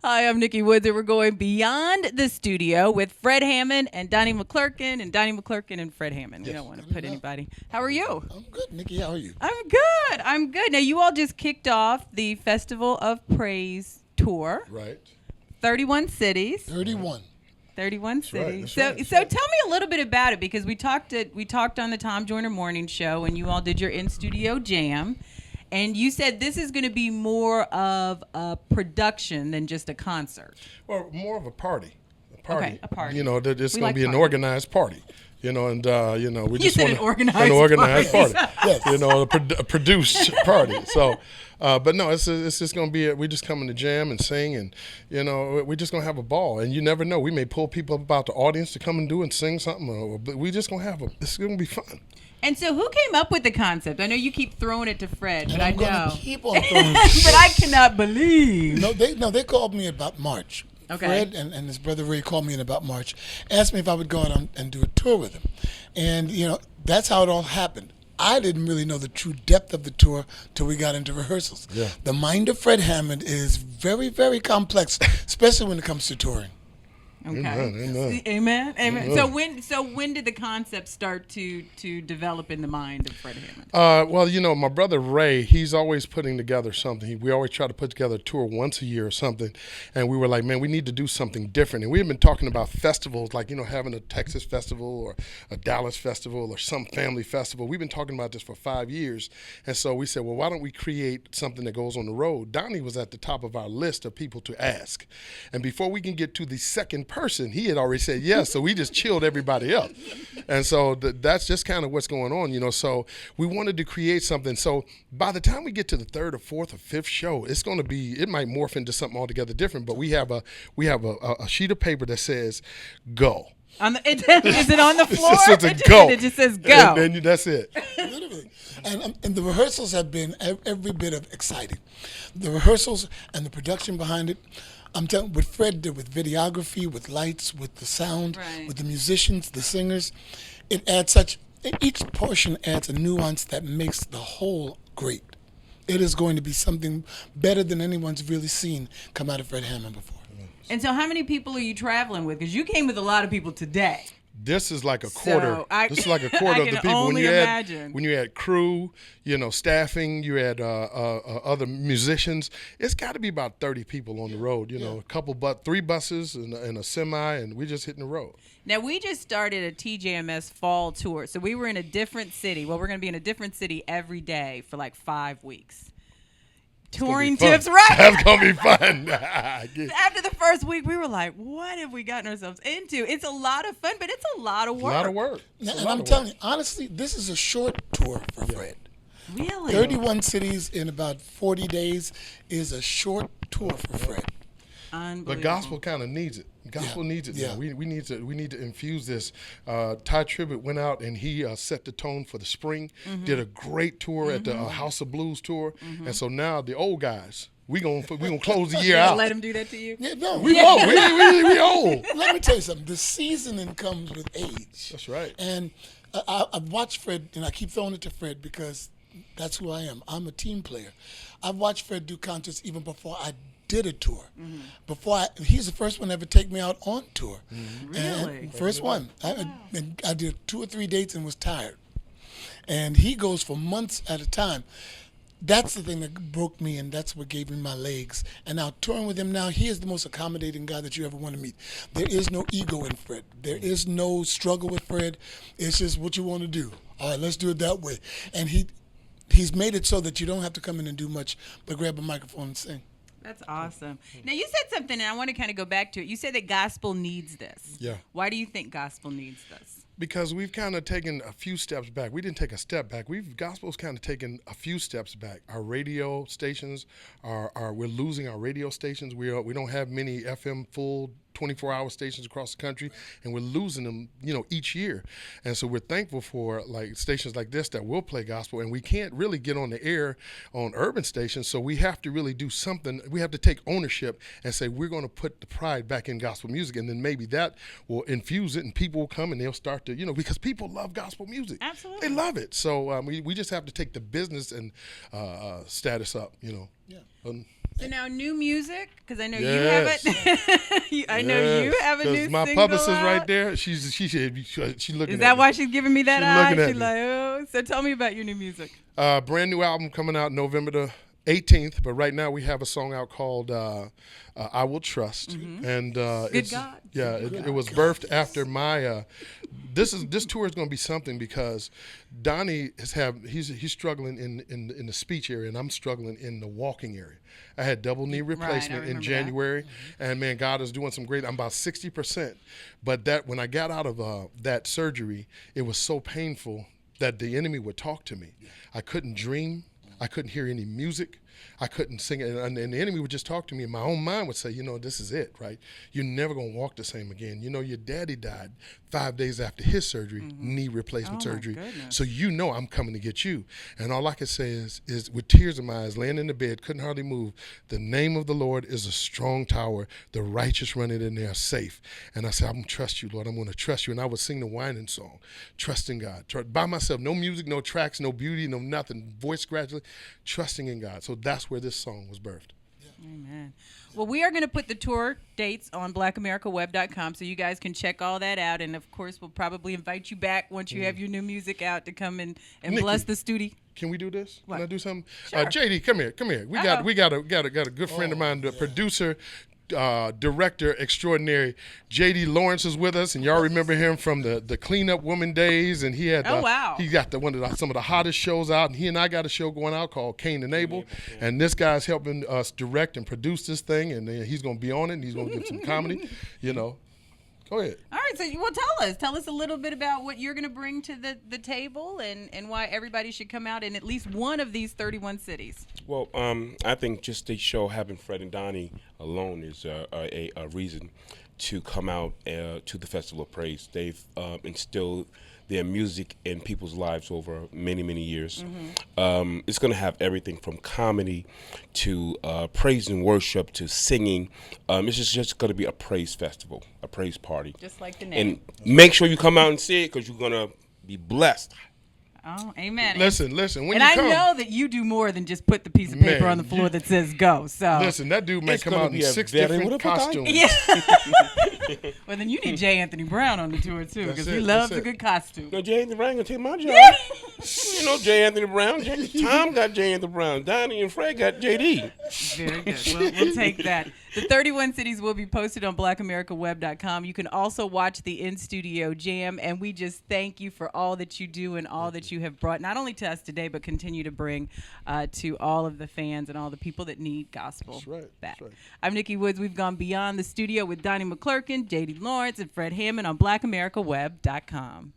Hi, I'm Nikki Woods, and we're going beyond the studio with Fred Hammond and Donnie McClurkin, and Fred Hammond. We don't want to put anybody. How are you? I'm good, Nikki. How are you? I'm good. I'm good. Now, you all just kicked off the Festival of Praise tour. Right. 31 cities. 31. 31 cities. Right. So tell me a little bit about it, because we talked on the Tom Joyner Morning Show, and you all did your in-studio jam. And you said this is going to be more of a production than just a concert. Well, more of a party. Okay, a party. You know, it's going like to be an party. organized party. You know, and we You just said want an an organized party. party. Yes. You know, a produced party. So, but no, it's just going to be. We're just coming to jam and sing, and we're just going to have a ball. And you never know, we may pull people up out the audience to come and do and sing something. But we just going to have It's going to be fun. And so who came up with the concept? I know you keep throwing it to Fred, but I'm I know. Keep on throwing it. But I cannot believe. They called me about March. Okay. Fred and his brother Ray called me in about March, asked me if I would go out and do a tour with him. And, that's how it all happened. I didn't really know the true depth of the tour till we got into rehearsals. Yeah. The mind of Fred Hammond is very, very complex, especially when it comes to touring. Okay. Amen. Amen. So when did the concept start to develop in the mind of Fred Hammond? Well, my brother Ray, he's always putting together something. We always try to put together a tour once a year or something. And we were like, man, we need to do something different. And we had been talking about festivals, like, having a Texas festival or a Dallas festival or some family festival. We've been talking about this for 5 years. And so we said, well, why don't we create something that goes on the road? Donnie was at the top of our list of people to ask. And before we can get to the second person, he had already said yes, so we just chilled everybody up. And so that's just kind of what's going on, so we wanted to create something. So by the time we get to the third or fourth or fifth show, it might morph into something altogether different, but we have a sheet of paper that says go. Is it on the floor? It says go. It just says go. And then that's it. Literally. And the rehearsals have been every bit of exciting. The rehearsals and the production behind it, I'm telling what Fred did with videography, with lights, with the sound, Right. with the musicians, the singers, each portion adds a nuance that makes the whole great. It is going to be something better than anyone's really seen come out of Fred Hammond before. And so how many people are you traveling with? Because you came with a lot of people today. This is like a quarter. This is like a quarter of the people. Only imagine. When you add crew, staffing, you add other musicians. It's got to be about 30 people on the road. A 3 buses and a semi, and we're just hitting the road. Now, we just started a TJMS fall tour. So we were in a different city. Well, we're going to be in a different city every day for like 5 weeks. Touring tips, right? That's going to be fun. After the first week, we were like, what have we gotten ourselves into? It's a lot of fun, but it's a lot of work. A lot of work. And I'm telling you, honestly, this is a short tour for Fred. Really? 31 cities in about 40 days is a short tour for Fred. Unbelievable. The gospel kind of needs it. Gospel needs it. Yeah. Now. We need to infuse this. Ty Tribbett went out and he set the tone for the spring. Did a great tour at the House of Blues tour, and so now the old guys, we gonna close the year out. Let him do that to you? Yeah, no, We old. We old. Let me tell you something. The seasoning comes with age. That's right. And I've watched Fred, and I keep throwing it to Fred because that's who I am. I'm a team player. I've watched Fred do concerts even before I did a tour. He's the first one to ever take me out on tour. Really? And first one. I did 2 or 3 dates and was tired. And he goes for months at a time. That's the thing that broke me, and that's what gave me my legs. And now touring with him now, he is the most accommodating guy that you ever want to meet. There is no ego in Fred. There is no struggle with Fred. It's just what you want to do. All right, let's do it that way. And he's made it so that you don't have to come in and do much but grab a microphone and sing. That's awesome. Now, you said something, and I want to kind of go back to it. You said that gospel needs this. Yeah. Why do you think gospel needs this? Because we've kind of taken a few steps back. We didn't take a step back. Gospel's kind of taken a few steps back. Our radio stations we're losing our radio stations. We don't have many FM full 24-hour stations across the country, and we're losing them, each year. And so we're thankful for like stations like this that will play gospel, and we can't really get on the air on urban stations, so we have to really do something. We have to take ownership and say we're going to put the pride back in gospel music, and then maybe that will infuse it, and people will come and they'll start to, because people love gospel music. Absolutely. They love it. So we just have to take the business and status up, Yeah. So now new music, because I know Yes. you have it. I know you have a new my single publicist out. right there. She's looking. Is that why she's giving me that eye? looking at She's me. like, oh. So tell me about your new music. Brand new album coming out November the 18th. But right now we have a song out called "I Will Trust," and it's God. yeah, it was birthed after my. This tour is going to be something because Donnie he's struggling in the speech area, and I'm struggling in the walking area. I had double knee replacement in remember January, and man, God is doing some great. I'm about 60%, but that when I got out of that surgery, it was so painful that the enemy would talk to me. I couldn't dream. I couldn't hear any music. I couldn't sing it. And the enemy would just talk to me. And my own mind would say, this is it, right? You're never going to walk the same again. Your daddy died 5 days after his surgery, knee replacement surgery. So I'm coming to get you. And all I could say is with tears in my eyes, laying in the bed, couldn't hardly move, the name of the Lord is a strong tower. The righteous run it in there safe. And I said, I'm going to trust you, Lord. I'm going to trust you. And I would sing the whining song, trusting God. By myself, no music, no tracks, no beauty, no nothing, voice gradually, trusting in God. So that's where this song was birthed. Amen. Well, we are going to put the tour dates on blackamericaweb.com so you guys can check all that out. And, of course, we'll probably invite you back once you have your new music out to come and Nikki, bless the studio. Can we do this? What? Can I do something? Sure. JD, come here. We got a good friend of mine, the producer, director extraordinary, JD Lawrence is with us, and y'all remember him from the Cleanup Woman days, and he had he got some of the hottest shows out, and he and I got a show going out called Cain and Abel, and this guy's helping us direct and produce this thing, and he's going to be on it, and he's going to give some comedy, Go ahead. All right, so tell us a little bit about what you're going to bring to the table and why everybody should come out in at least one of these 31 cities. Well, I think just the show having Fred and Donnie alone is a reason to come out to the Festival of Praise. They've instilled their music in people's lives over many, many years. It's going to have everything from comedy to praise and worship to singing. It's just going to be a praise festival, a praise party. Just like the name. And make sure you come out and see it because you're going to be blessed. Oh, amen. Listen. When and you come, I know that you do more than just put the piece of paper on the floor that says go. So listen, that dude may It's come gonna out in be a 6 very- different costumes. Yeah. Well, then you need J. Anthony Brown on the tour too, because he loves a good costume. No, J. Anthony Brown gonna take my job. J. Anthony Brown. Tom got J. Anthony Brown. Donnie and Fred got JD. Very good. We'll take that. The 31 cities will be posted on blackamericaweb.com. You can also watch the in-studio jam, and we just thank you for all that you do and all that you have brought, not only to us today, but continue to bring to all of the fans and all the people that need gospel back. That's right. I'm Nikki Woods. We've gone beyond the studio with Donnie McClurkin, J.D. Lawrence, and Fred Hammond on blackamericaweb.com.